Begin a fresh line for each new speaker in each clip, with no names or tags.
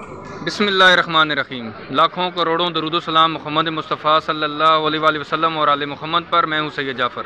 बिस्मिल्लाहिर्रहमानिर्रहीम। लाखों करोड़ों दरूद सलाम मोहम्मद मुस्तफ़ा सल्लल्लाहु अलैहि वसल्लम और आले मोहम्मद पर। मैं हूँ सैयद जाफ़र।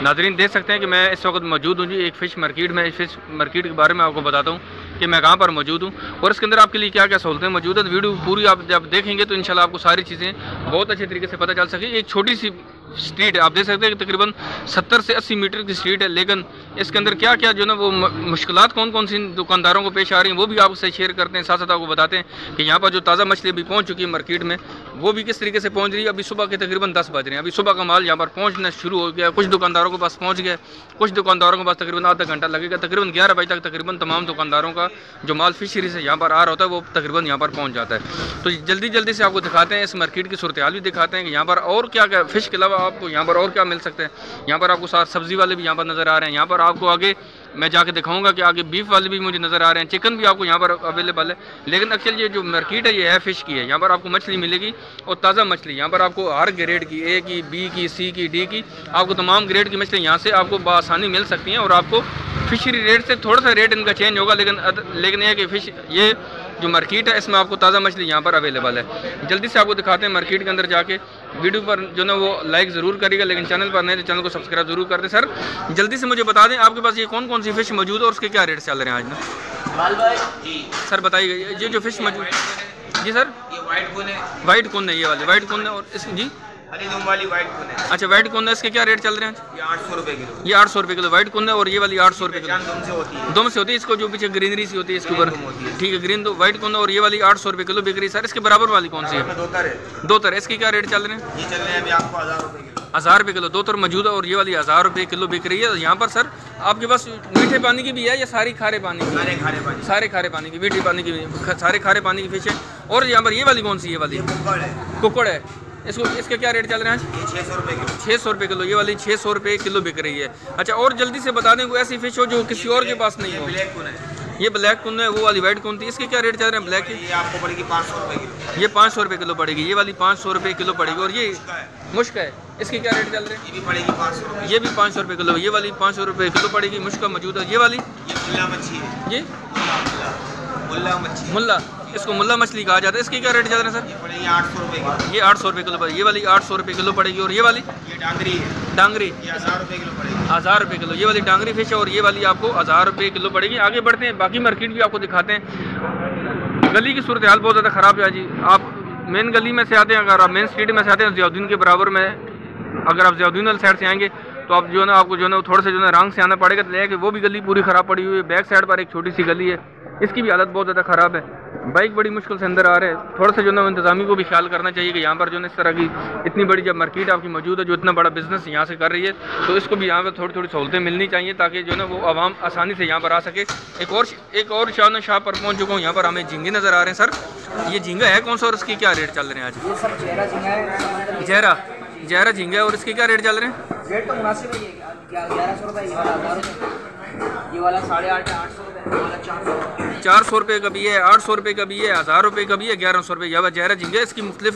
नाज़रीन देख सकते हैं कि मैं इस वक्त मौजूद हूँ जी एक फ़िश मार्केट में। इस फ़िश मार्केट के बारे में आपको बताता हूँ कि मैं कहाँ पर मौजूद हूँ और इसके अंदर आपके लिए क्या क्या सहूलतें मौजूद है। वीडियो पूरी आप जब देखेंगे तो इंशाल्लाह आपको सारी चीज़ें बहुत अच्छे तरीके से पता चल सकेगी। एक छोटी सी स्ट्रीट है, आप देख सकते हैं कि तकरीबन 70 से 80 मीटर की स्ट्रीट है, लेकिन इसके अंदर क्या क्या जो ना वो मुश्किलात कौन कौन सी दुकानदारों को पेश आ रही हैं वो भी आपसे शेयर करते हैं। साथ साथ आपको बताते हैं कि यहाँ पर जो ताज़ा मछली अभी पहुँच चुकी है मार्केट में वो भी किस तरीके से पहुँच रही है। अभी सुबह के तकरीबन 10 बज रहे हैं, अभी सुबह का माल यहाँ पर पहुँचना शुरू हो गया। कुछ दुकानदारों के पास पहुँच गया, कुछ दुकानदारों के पास तकरीबन आधा घंटा लगेगा। तकरीबन 11 बजे तक तकरीबन तमाम दुकानदारों का जो माल फिशरी से यहाँ पर आ रहा होता है वो तकरीबन यहाँ पर पहुँच जाता है। तो जल्दी जल्दी से आपको दिखाते हैं, इस मार्केट की सूरत हाल भी दिखाते हैं कि यहाँ पर और क्या क्या फ़िश के अलावा आपको यहाँ पर और क्या मिल सकते हैं। यहाँ पर आपको साथ सब्ज़ी वाले भी यहाँ पर नज़र आ रहे हैं। यहाँ पर आपको आगे मैं जाके दिखाऊंगा कि आगे बीफ वाले भी मुझे नज़र आ रहे हैं, चिकन भी आपको यहाँ पर अवेलेबल है। लेकिन एक्चुअली ये जो मार्केट है ये है फ़िश की है। यहाँ पर आपको मछली मिलेगी और ताज़ा मछली यहाँ पर आपको हर ग्रेड की, ए की, बी की, सी की, डी की, आपको तमाम ग्रेड की मछली यहाँ से आपको बआसानी मिल सकती हैं। और आपको फिशरी रेट से थोड़ा सा रेट इनका चेंज होगा, लेकिन यह कि फ़िश ये जो मार्केट है इसमें आपको ताज़ा मछली यहाँ पर अवेलेबल है। जल्दी से आपको दिखाते हैं मार्केट के अंदर जाके। वीडियो पर जो ना वो लाइक ज़रूर करिएगा, लेकिन चैनल पर नहीं तो चैनल को सब्सक्राइब जरूर कर दें। सर जल्दी से मुझे बता दें आपके पास ये कौन कौन सी फ़िश मौजूद है और उसके क्या रेट चल रहे हैं आज ना। सर बताइए ये जो फ़िश मौजूद जी सर।
ये वाइट कौन है?
वाइट कौन है, ये वाली वाइट कौन है और इस जी
हरी वाली वाइट कौन है?
अच्छा वाइट कौन है, इसके क्या रेट चल रहे हैं?
ये 800 रुपये किलो।
ये 800 रुपये किलो वाइट कौन है और ये वाली 800 रुपये किलो।
दम से होती है,
दम से होती है, इसको जो पीछे ग्रीनरी सी होती है इसके ऊपर, ठीक है ग्रीन। तो वाइट कौन है और ये वाली 800 रुपये किलो बिक रही है। सर इसके बराबर वाली कौन सी है? दो तरह। इसके क्या रेट चल रहे हैं?
ये चल रहे हैं अभी आपको 1000 रुपये किलो।
1000 रुपये किलो दो तर मौजूद है और ये वाली 1000 रुपये किलो बिक रही है। यहाँ पर सर आपके पास मीठे पानी की भी है या सारी खारे पानी की? सारे खारे पानी की, मीठे पानी की, सारे खारे पानी की फिश है। और यहाँ पर ये वाली कौन सी है? ये वाली कुक्कड़ है। इसको इसके क्या रेट चल रहे हैं?
ये 600 रुपये किलो।
600 रुपये किलो, ये वाली 600 रुपये किलो बिक रही है। अच्छा और जल्दी से बता दें कोई ऐसी फिश हो जो किसी और के पास नहीं हो।
ब्लैक कौन है?
ये ब्लैक कौन है, वो वाली वाइट कौन थी, इसके क्या रेट चल रहे हैं? ब्लैक की
ये आपको पड़ेगी 500 रुपये किलो।
ये 500 रुपये किलो पड़ेगी, ये वाली 500 रुपये किलो पड़ेगी। और ये मुश्क है, इसके क्या रेट चल रहे हैं?
ये भी पड़ेगी 500 रुपये।
ये भी 500 रुपये किलो, ये वाली 500 रुपये किलो पड़ेगी। मुश्क मौजूद है। ये वाली
ये मुल्ला मच्छी है
जी,
मुल्ला मच्छी,
मुल्ला, इसको मुल्ला मछली कहा जाता है। इसके क्या रेट चल रहे हैं सर?
ये पड़ेगी 800 रुपये किलो।
ये 800 रुपये किलो पड़ेगी, ये वाली 800 रुपये किलो पड़ेगी। और ये वाली
ये डांगरी है,
डांगरी,
ये 1000 रुपये किलो पड़ेगी।
1000 रुपये किलो, ये वाली डांगरी फिश है और ये वाली आपको 1000 रुपये किलो पड़ेगी। आगे बढ़ते हैं, बाकी मार्केट भी आपको दिखाते हैं। गली की सूरत हाल बहुत ज़्यादा ख़राब है जी। आप मेन गली में से आते हैं, अगर आप मेन स्ट्रीट में से आते हैं ज़ियाउद्दीन के बराबर में, अगर आप ज़ियाउद्दीन वाली साइड से आएंगे तो आप जो है ना आपको जो है ना थोड़ा सा जो है रंग से आना पड़ेगा। तो लेकिन वो भी गली पूरी ख़राब पड़ी हुई है। बैक साइड पर एक छोटी सी गली है, इसकी भी हालत बहुत ज़्यादा ख़राब है। बाइक बड़ी मुश्किल से अंदर आ रहे हैं। थोड़ा सा जो है इंतज़ामी को भी ख्याल करना चाहिए कि यहाँ पर जो है इस तरह की इतनी बड़ी जब मार्केट आपकी मौजूद है जो इतना बड़ा बिजनेस यहाँ से कर रही है, तो इसको भी यहाँ पर थोड़ी थोड़ी सहूलतें मिलनी चाहिए ताकि जो है ना वो आवाम आसानी से यहाँ पर आ सके। एक और शाह पर पहुँच चुका हूँ। यहाँ पर हमें झींगे नज़र आ रहे हैं। सर ये झींगा है कौन सा और इसके क्या रेट चल रहे हैं आज? जहरा झींगा है और इसके क्या रेट चल रहे हैं?
रेट तो मुनासिब है, 1100 रुपये, ये वाला 1000 रुपये, ये वाला 850 800 रुपये, ये वाला
400 रुपये का भी है, 800 रुपये का भी है, 1000 रुपये का भी है, 1100 रुपये। यह जहरा झींगा, इसकी मुख्तलिफ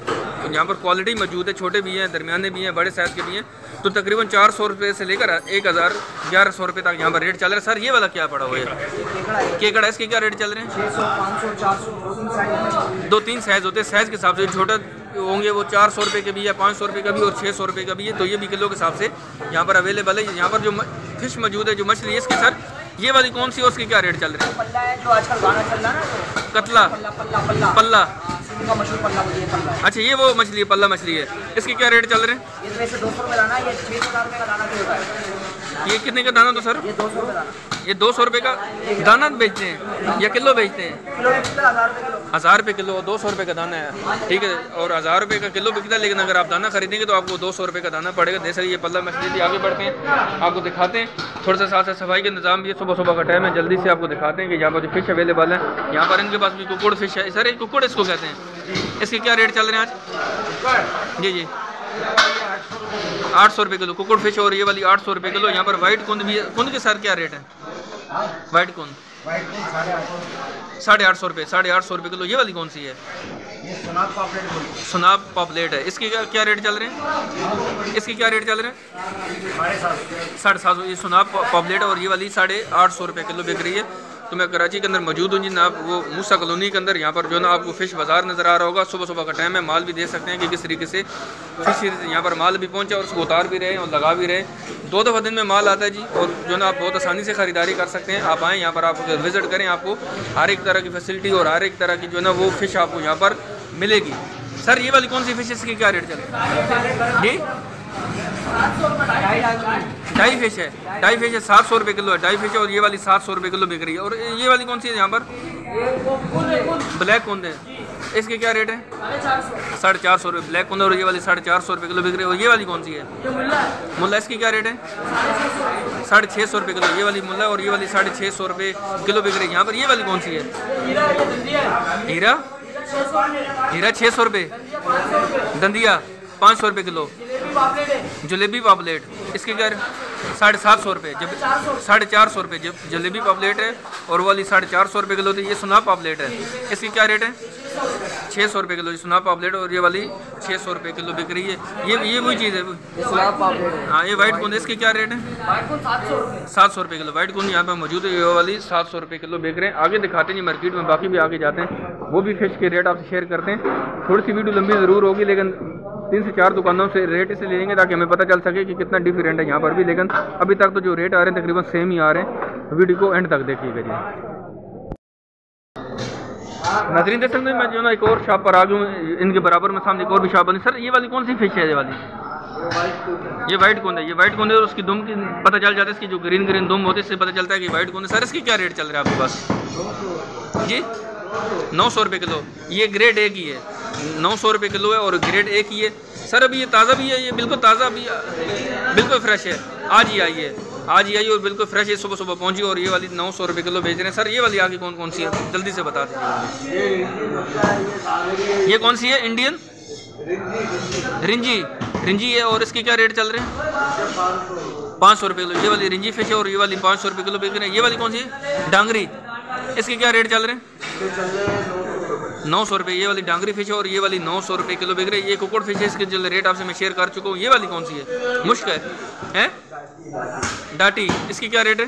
यहाँ पर क्वालिटी मौजूद है। छोटे भी हैं, दरमियाने भी हैं, बड़े साइज़ के भी हैं। तो तकरीबन 400 रुपये से लेकर 1000 1100 रुपये तक यहाँ पर रेट चल रहा है। सर ये वाला क्या पड़ा हुआ है? केकड़ा, इसके क्या रेट चल रहे हैं?
600 500 400
2-3 साइज़ होते हैं। साइज़ के हिसाब से छोटा होंगे वो 400 रुपये के भी है, 500 रुपये का भी और 600 रुपये का भी है। तो ये भी किलो के हिसाब से यहाँ पर अवेलेबल है। यहाँ पर जो फिश मौजूद है, जो मछली है, इसके सर ये वाली कौन सी है, उसके क्या रेट चल रहे हैं?
पल्ला है जो आजकल गाना चल रहा है ना,
कतला, पल्ला।
का मशहूर पल्ला मुझे पल्ला है।
अच्छा ये वो मछली है, पल्ला मछली है। इसके क्या रेट चल रहे हैं?
ये तो वैसे 200 रुपये दाना है, ये 600 रुपये का दाना भी होता है।
ये कितने का दाना? तो सर
ये 200 रुपये दाना,
ये 200 रुपये का दाना बेचते हैं या किलो बेचते हैं?
किलो भी बिकता है 1000 रुपये किलो।
1000 रुपये किलो, 200 रुपये का दाना है, ठीक है। और 1000 रुपये का किलो बिकता है, लेकिन अगर आप दाना खरीदेंगे तो आपको 200 रुपये का दाना पड़ेगा। जैसे ये पल्ला मछली थी। आगे बढ़ते हैं, आपको दिखाते हैं थोड़ा सा साथ साथ सफाई का निज़ाम भी है। सुबह सुबह का टाइम है, जल्दी से आपको दिखाते हैं कि यहाँ पर जो फिश अवेलेबल है। यहाँ पर इनके पास भी कुक्कुड़ फिश है। सर ये कुक्कुड़ इसको कहते हैं, इसके क्या रेट चल रहे हैं आज? जी 800 रुपये किलो कुक्कुड़ फिश और ये वाली 800 रुपये किलो। यहाँ पर वाइट कुंद भी है। कुंद के सर क्या रेट है? वाइट कुंद 850 रुपये, 850 रुपये किलो। ये वाली कौन सी है? सुनाब पॉपलेट है। इसके क्या रेट चल रहे हैं? इसके क्या रेट चल रहे हैं? 750। ये सुनाब पॉपलेट और ये वाली 850 रुपये किलो बिक रही है। तो मैं कराची के अंदर मौजूद हूँ जी ना, वो मूसा कॉलोनी के अंदर। यहाँ पर जो ना आपको फ़िश बाज़ार नज़र आ रहा होगा। सुबह सुबह का टाइम है, माल भी देख सकते हैं कि किस तरीके से फ़िश यहाँ पर माल भी पहुँचा और उसको उतार भी रहे हैं और लगा भी रहे हैं। 2 दफ़ा दिन में माल आता है जी, और जो ना आप बहुत आसानी से ख़रीदारी कर सकते हैं। आप आएँ यहाँ पर, आप विज़िट करें, आपको हर एक तरह की फैसिलिटी और हर एक तरह की जो ना वो फ़िश आपको यहाँ पर मिलेगी। सर ये वाली कौन सी फ़िश, इसकी क्या रेट चल रहा है जी? डाई फिश है, डाई फिश है 700 रुपये किलो है, डाई फिश है। और ये वाली 700 रुपये किलो बिक रही है। और ये वाली कौन सी है यहाँ पर? ब्लैक कुंद है, इसके क्या रेट है? 450 रुपये ब्लैक कुंद। और ये वाली 450 रुपये किलो बिक रही है। और ये वाली कौन सी है? मुल्ला, इसकी क्या रेट है? 650 रुपये किलो ये वाली मुल्ला। और ये वाली 650 रुपये किलो बिक रही है यहाँ पर। ये वाली कौन सी है? हीरा, हीरा 600 रुपये, दंदिया 500 रुपये किलो, जलेबी पापलेट इसके क्या 750 रुपये, 450 रुपये जलेबी पापलेट है। और वाली 450 रुपये किलो थी। ये सुना पापलेट है, इसकी क्या रेट है? 600 रुपये किलो सुना पापलेट। और ये वाली 600 रुपये किलो बिक रही है। ये वही चीज़ है। हाँ, ये वाइट कुंद, इसकी क्या रेट है? 700 रुपये किलो वाइट कुंद यहाँ पर मौजूद है। ये वाली 700 रुपये किलो बिक रहे हैं। आगे दिखाते हैं मार्केट में, बाकी भी आगे जाते हैं, वो भी फिश के रेट आपसे शेयर करते हैं। थोड़ी सी वीडियो लंबी ज़रूर होगी, लेकिन 3 से 4 दुकानों से रेट इसे लेंगे ताकि हमें पता चल सके कि कितना डिफरेंट है यहाँ पर भी। लेकिन अभी तक तो जो रेट आ रहे हैं तकरीबन सेम ही आ रहे हैं। वीडियो को एंड तक देखिएगा जी। नाज़रीन देख सकते हैं, मैं जो ना एक और शॉप पर आ गया हूँ, इनके बराबर में सामने एक और भी शॉप बनी। सर ये वाली कौन सी फिश है? ये वाली ये वाइट कुंद है, ये वाइट कुंद है। और उसकी दुम की पता चल जाता है, इसकी जो ग्रीन ग्रीन दुम होती है इससे पता चलता है कि वाइट कुंद है। सर इसकी क्या रेट चल रहा है आपके पास जी? 900 रुपये किलो। ये ग्रेड ए की है, 900 रुपये किलो है और ग्रेड ए की है। सर अभी ये ताज़ा भी है, ये बिल्कुल ताज़ा अभी बिल्कुल फ्रेश है, आज ही आई है, आज ही आई और बिल्कुल फ्रेश है, सुबह सुबह पहुंची। और ये वाली 900 रुपये किलो बेच रहे हैं। सर ये वाली आगे कौन कौन सी है, जल्दी से बता दीजिए। ये कौन सी है? इंडियन रिंजी, रिंजी है। और इसके क्या रेट चल रहे हैं? 500 रुपये किलो ये वाली रिंजी फिश है। और ये वाली 500 रुपये किलो बेच रहे हैं। ये वाली कौन सी है? डांगरी, इसके क्या रेट चल रहे हैं? 900 रुपये ये वाली डांगरी फिश है। और ये वाली 900 रुपये किलो बिक रही है। ये कुकुड़ फिश है, इसके जो रेट आपसे मैं शेयर कर चुका हूँ। ये वाली कौन सी है? मुश्क है डाटी, इसकी क्या रेट है?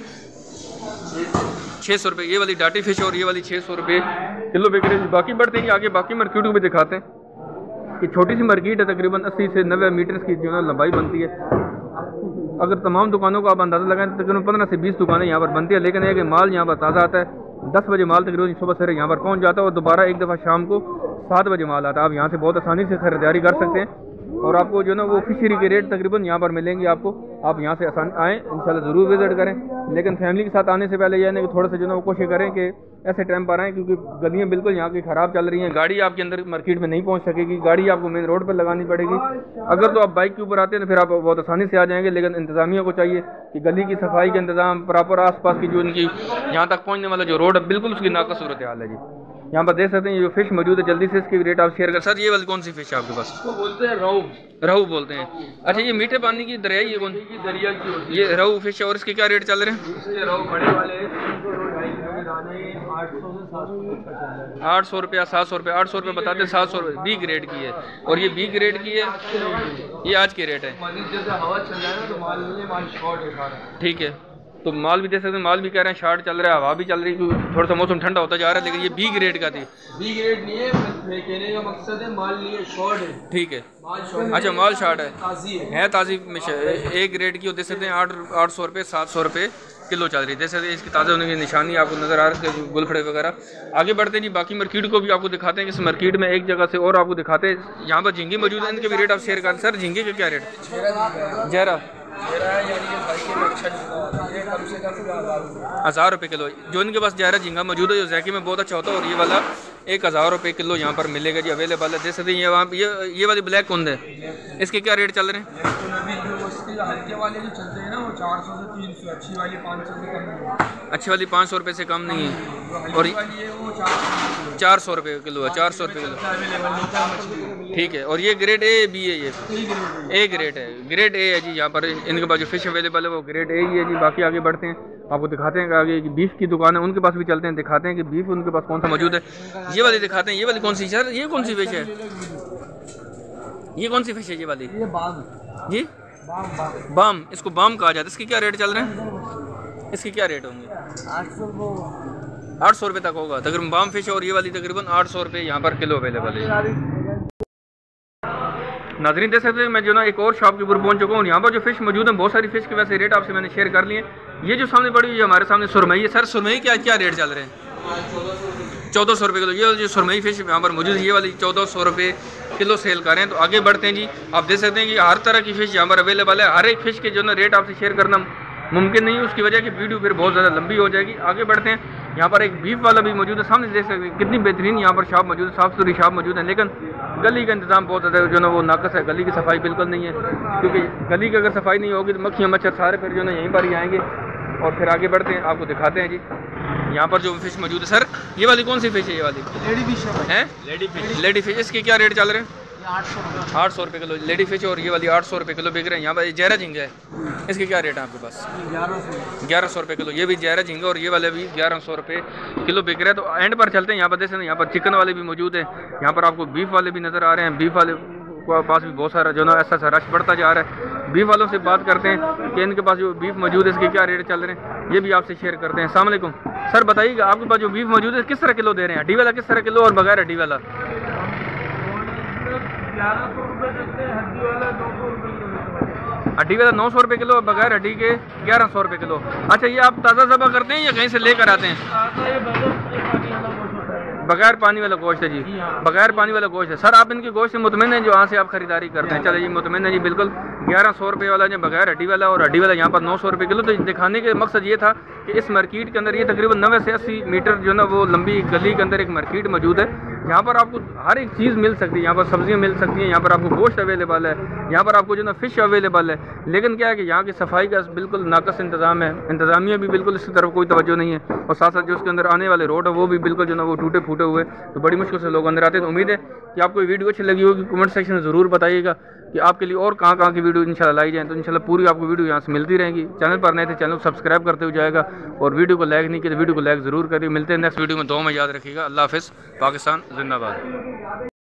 600 रुपये ये वाली डाटी फिश है। और ये वाली 600 रुपये किलो बिक रही है। बाकी बढ़ते हैं आगे, बाकी मार्केट में दिखाते हैं कि छोटी सी मार्केट है, तकरीबन 80 से 90 मीटर की जो है लंबाई बनती है। अगर तमाम दुकानों का आप अंदाज़ा लगाएं तो तकरीबन 15 से 20 दुकानें यहाँ पर बनती है। लेकिन एक माल यहाँ पर ताज़ा आता है। 10 बजे माल तकरीबन सुबह सवेरे यहाँ पर पहुँच जाता है और दोबारा एक दफ़ा शाम को 7 बजे माल आता है। आप यहाँ से बहुत आसानी से खरीदारी कर सकते हैं। और आपको जो ना वो फिशरी के रेट तकरीबन यहाँ पर मिलेंगे आपको। आप यहाँ से आसान आएँ, इंशाल्लाह ज़रूर विज़िट करें। लेकिन फैमिली के साथ आने से पहले यह नहीं कि थोड़ा सा जो ना वो कोशिश करें कि ऐसे टाइम पर आएँ, क्योंकि गलियाँ बिल्कुल यहाँ की ख़राब चल रही हैं। गाड़ी आपके अंदर मार्केट में नहीं पहुँच सकेगी, गाड़ी आपको मेन रोड पर लगानी पड़ेगी। अगर तो आप बाइक के ऊपर आते हैं तो फिर आप बहुत आसानी से आ जाएंगे। लेकिन इंतज़ामिया को चाहिए कि गली की सफाई का इंतज़ाम, प्रॉपर आस-पास की जो उनकी यहाँ तक पहुँचने वाला जो रोड है बिल्कुल उसकी नाक़स सूरत हाल है जी। यहाँ पर देख सकते हैं ये जो फिश मौजूद है, जल्दी से इसकी रेट आप शेयर कर। सर ये वाली कौन सी फिश है आपके पास?
इसको बोलते हैं रहू,
रहू बोलते हैं। अच्छा ये मीठे पानी की दरिया, ये कौन सी
दरिया की होती है?
ये रहू फिश है। और इसके क्या रेट चल रहे हैं?
इसके रहू बड़े वाले 800 रुपया
700 रुपये 800 रुपये बताते हैं। 700 रुपये बी ग्रेड की है। और ये बी ग्रेड की है, ये आज के रेट है।
जैसे हवा चल रहा है ना तो माल नहीं है, माल शॉर्ट है।
ठीक है, तो माल भी दे सकते हैं, माल भी कह रहे हैं शार्ट चल रहा है, हवा भी चल रही है, थोड़ा सा मौसम ठंडा होता जा रहा है। लेकिन ये बी ग्रेड का थी।
बी ग्रेड नहीं है, मैं कहने का मकसद है माल नहीं है, शॉर्ट है।
ठीक है,
माल शॉर्ट।
अच्छा माल शार्ट है,
ताज़ी
है ताज़ी ए ग्रेड की। दे सकते हैं 800 रुपये 700 रुपये किलो चल रही है। जैसे इसकी ताज़ा होने की निशानी आपको नज़र आ रही है, गुलफड़े वगैरह। आगे बढ़ते हैं जी, बाकी मार्केट को भी आपको दिखाते हैं कि इस मार्केट में एक जगह से और आपको दिखाते हैं। यहाँ पर झींगे मौजूद हैं, इनके भी रेट आप शेयर करें। सर झींगे के क्या रेट? जहरा 1000 रुपये किलो। जो इनके पास जहरा झींगा मौजूद है, जो जैकी में बहुत अच्छा होता है। और ये वाला 1000 रुपये किलो यहाँ पर मिलेगा जी, अवेलेबल है। जैसे ये वहाँ ये वाली ब्लैक कुंद है, इसके क्या रेट चल रहे हैं?
हल्के वाले जो चलते हैं ना वो 400 से 300, अच्छी वाली 500 से कम नहीं है।
अच्छी वाली 500 रुपये से कम नहीं है। और 400 रुपये किलो है, 400 रुपये किलो। ठीक है, और ये ग्रेड ए बी है, ये ए ग्रेड है, ग्रेड ए है जी। यहाँ पर इनके पास जो फिश अवेलेबल है वो ग्रेड ए ही है जी। बाकी आगे बढ़ते हैं, आपको दिखाते हैं कि आगे बीफ की दुकान है, उनके पास भी चलते हैं, दिखाते हैं कि बीफ उनके पास कौन सा मौजूद है। ये वाली दिखाते हैं, ये वाली कौन सी सर? ये कौन सी फिश है? ये कौन सी फिश है? ये वाली जी बाम, इसको बाम कहा जाता है। इसके क्या रेट चल रहे हैं? इसके क्या रेट होंगे? 800 रुपये तक होगा तकरीबन बाम फिश, और ये वाली तकरीबन 800 रुपये यहाँ पर किलो अवेलेबल है। नाज़रीन देख सकते हैं मैं जो ना एक और शॉप के ऊपर पहुँच चुका हूँ। यहाँ पर जो फिश मौजूद है, बहुत सारी फिश के वैसे रेट आपसे मैंने शेयर कर लिए। ये जो सामने पड़ी हुई है हमारे सामने सुरमई है। सर सुरमई क्या क्या रेट चल रहे हैं? 1400 रुपये किलो। ये जो सुरमई फिश यहाँ पर मौजूद है, ये वाली 1400 रुपये किलो सेल कर रहे हैं। तो आगे बढ़ते हैं जी। आप देख सकते हैं कि हर तरह की फ़िश यहाँ पर अवेलेबल है। हर एक फ़िश के जो ना रेट आपसे शेयर करना मुमकिन नहीं है, उसकी वजह की वीडियो फिर बहुत ज़्यादा लंबी हो जाएगी। आगे बढ़ते हैं। यहाँ पर एक बीफ वाला भी मौजूद है, सामने देख सकते हैं कितनी बेहतरीन यहाँ पर शॉप मौजूद है, साफ़ सुथरी शॉप मौजूद है। लेकिन गली का इंतज़ाम बहुत ज़्यादा जो ना वो नाकस है, गली की सफाई बिल्कुल नहीं है, क्योंकि गली की अगर सफाई नहीं होगी तो मक्खियाँ मच्छर सारे फिर जो ना यहीं पर ही आएंगे। और फिर आगे बढ़ते हैं, आपको दिखाते हैं जी यहाँ पर जो फिश मौजूद है। सर ये वाली कौन सी फिश है? ये वाली
लेडी फिश
है, लेडी फिश। इसके क्या रेट चल रहे हैं?
800
रुपये किलो लेडी फिश, और ये वाली 800 रुपये किलो बिक रहे हैं। यहाँ पर जहरा झींगा है, इसके क्या रेट है आपके पास? 1100 रुपये किलो। ये भी जहरा झींगा और ये वाले भी 1100 रुपये किलो बिक रहे हैं। तो एंड पर चलते हैं। यहाँ पर देख सकते हैं, यहाँ पर चिकन वाले भी मौजूद है। यहाँ पर आपको बीफ वाले भी नज़र आ रहे हैं। बीफ वाले के पास भी बहुत सारा जो ना ऐसा रश बढ़ता जा रहा है। बीफ वालों से बात करते हैं कि इनके पास जो बीफ मौजूद है इसके क्या रेट चल रहे हैं, ये भी आपसे शेयर करते हैं। अस्सलाम वालेकुम सर, बताइएगा आपके पास जो बीफ मौजूद है किस तरह किलो दे रहे हैं? हड्डी वाला किस तरह किलो और बगैर हड्डी वाला?
1100 रुपये देते हैं, हड्डी वाला 200 रुपये किलो।
हड्डी वाला 900 रुपये किलो और बगैर हड्डी के 1100 रुपये किलो। अच्छा, ये आप ताज़ा ज़बा करते हैं या कहीं से लेकर आते हैं? बगैर पानी वाला गोश्त है जी, बगैर पानी वाला गोश्त है। सर आप इनके गोश्त से मुतमिन हैं जो यहाँ से आप खरीदारी करते हैं? चलिए जी, मुतमिन है जी बिल्कुल। 1100 रुपये वाला जो बगैर हड्डी वाला, और हड्डी वाला यहाँ पर 900 रुपये किलो। तो दिखाने के मकसद ये था कि इस मार्केट के अंदर ये तकरीबन 90 से 80 मीटर जो ना वो लंबी गली के अंदर एक मार्केट मौजूद है। यहाँ पर आपको हर एक चीज़ मिल सकती है। यहाँ पर सब्जियाँ मिल सकती हैं, यहाँ पर आपको गोश्त अवेलेबल है, यहाँ पर आपको जो ना फ़िश अवेलेबल है। लेकिन क्या है कि यहाँ की सफाई का बिल्कुल नाकस इंतज़ाम है, इंतज़ामिया भी बिल्कुल इसकी तरफ कोई तवज्जो नहीं है। और साथ साथ जो उसके अंदर आने वाले रोड है वो भी बिल्कुल जो ना वो टूटे फूटे हुए, तो बड़ी मुश्किल से लोग अंदर आते हैं। तो उम्मीद है कि आपको वीडियो अच्छी लगी होगी। कमेंट सेक्शन में ज़रूर बताइएगा कि आपके लिए और कहाँ की वीडियो इंशाल्लाह लाई जाए। तो इंशाल्लाह पूरी आपको वीडियो यहाँ से मिलती रहेगी। चैनल पर नए थे चैनल को सब्सक्राइब करते हुए जाएगा, और वीडियो को लाइक नहीं किया तो वीडियो को लाइक ज़रूर करिए। मिलते हैं नेक्स्ट वीडियो में। दुआ में याद रखिएगा। अल्लाह हाफ़िज़। पाकिस्तान जिंदाबाद।